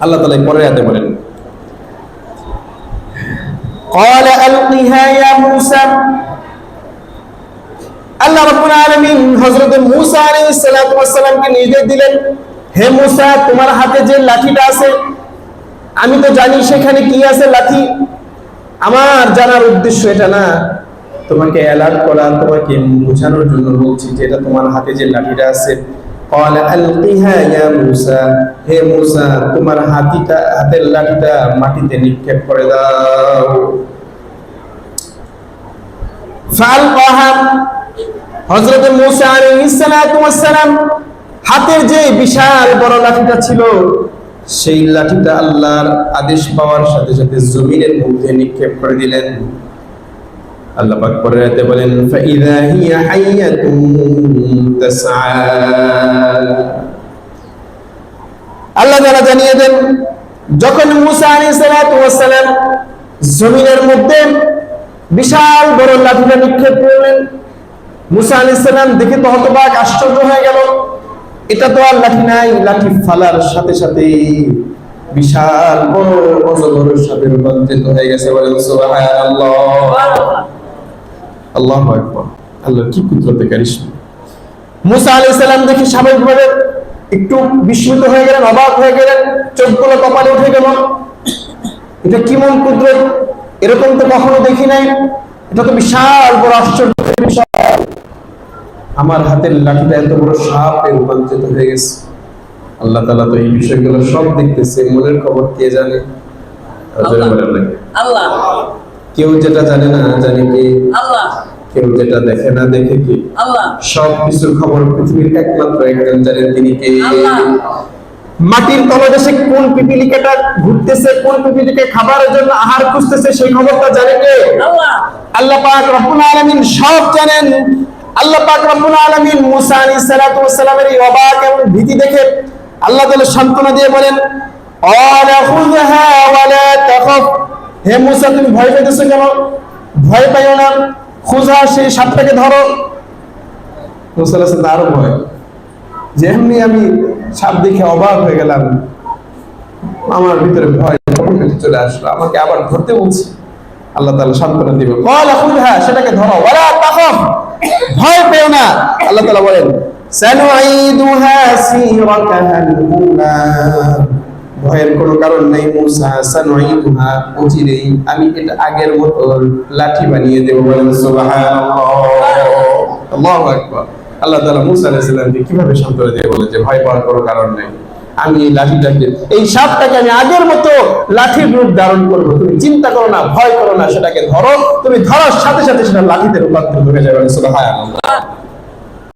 আল্লাহ তাআলা পরের আয়াতে বলেন, قال ألقها يا موسى। আল্লাহ রাব্বুল আলামিন হযরত মূসা আলাইহিস সালাতু ওয়াস সালামকে নির্দেশ দিলেন, হে মূসা, তোমার হাতে যে লাঠিটা আছে, আমি তো জানি সেখানে কি আছে লাঠি। আমার জানার উদ্দেশ্য এটা না, তোমাকে অ্যালার্ট করা, তোমাকে বোঝানোর জন্য বলছি যে এটা তোমার হাতে যে লাঠিটা আছে। قال ألقها يا موسى، হে মূসা, তোমার হাতের লাঠিটা মাটিতে নিক্ষেপ করে দাও। فألقاها, হযরত মূসা আলাইহিস সালাতু ওয়াস সালাম হাতের যে বিশাল বড় লাঠিটা ছিল, সেই লাঠিটা আল্লাহর আদেশ পাওয়ার সাথে সাথে জমিনের মধ্যে নিক্ষেপ করে দিলেন। আল্লাহ পাক পরের আয়াতে বলেন, ফাইযা হিয়া হাইয়াতুন তাসআ। আল্লাহ তাআলা জানিয়ে দেন, যখন মূসা আলাইহিস সালাতু ওয়াস সালাম জমিনের মধ্যে বিশাল বড় লাঠিটা নিক্ষেপ করলেন, মূসা আলাইহিস সালাম দেখে তো হতবাক, আশ্চর্য হয়ে গেল। এটা তো আর লাঠি নাই, লাঠি ফালার সাথে সাথে বিশাল বড় অজগর সাপে রূপান্তরিত হয়ে গেছে। বলেন সুবহানাল্লাহ, আল্লাহু আকবার। আল্লাহ কি কুদরতে কারিশমা। মূসা আলাইহিস সালাম দেখে স্বাভাবিকভাবে একটু বিস্মিত হয়ে গেলেন, অবাক হয়ে গেলেন, চোখগুলো কপালে উঠে গেল। এটা কেমন কুদরত, এরকম তো কখনো দেখি নাই, এটা তো বিশাল বড় আশ্চর্যের বিষয়। আমার হাতের লাঠিটা এত বড় সাপে রূপান্তরিত হয়ে গেছে। আল্লাহ তাআলা তো এই বিষয়গুলো সব দেখতেছে, মনের খবর কে জানে? আল্লাহ। কেউ যেটা জানে না জানে কি? আল্লাহ। কেউ যেটা দেখে না দেখে কি? আল্লাহ। সব কিছুর খবর পৃথিবীর একমাত্র একজন জানেন, তিনি কে? আল্লাহ। মাটির তলদেশে কোন পিপীলিকাটা ঘুরতেছে, কোন পিপীলিকা খাবারের জন্য আহার খুঁজতেছে, সেই খবরটা জানে কে? আল্লাহ। আল্লাহ পাক রব্বুল আলামিন সব জানেন। আল্লাহ পাক রব্বুল আলামিন মূসা আলাইহিস সালাতু ওয়াস সালামের এই অবাক এবং ভীতি দেখে আল্লাহ তাআলা সান্ত্বনা দিয়ে বলেন, আলা খুযহা ওয়া লা তাখাফ। হে মূসা, তুমি ভয় পেতেছো কেন? ভয় পাইও না, খুযহা, সেই সাপটাকে ধরো। মূসা আলাইহিস সালাম আরো ভয়, যেমনি আমি সাপ দেখে অবাক হয়ে গেলাম, আমার ভিতরে ভয় চলে আসলো, আমাকে আবার ধরতে বলছে। আল্লাহ তাআলা সান্ত্বনা দিবেন, ক্বালা খুযহা, সেটাকে ধরো, ওয়ালা তাখাফ, ভয় পেও না। আল্লাহ তাআলা বলেন, সানুঈদুহা সিরাতাহাল উলা, ভয়ের কোনো কারণ নেই মূসা, সানুঈদুহা, অচিরেই আমি এটা আগের মতো লাঠি বানিয়ে দেব। বলেন সুবহানাল্লাহ, আল্লাহু আকবার। আল্লাহ তাআলা মূসা আলাইহিস সালামকে কিভাবে সান্ত্বনা দিয়ে বলেন যে ভয় পাওয়ার কোনো কারণ নেই, আমি এই লাঠিটাকে, এই সাপটাকে আমি আগের মতো লাঠির রূপ ধারণ করবো, তুমি চিন্তা করো না, ভয় করো না, সেটাকে ধরো, তুমি ধরার সাথে সাথে সেটা লাঠিতে রূপান্তরিত হয়ে যাবে। সুবহানাল্লাহ।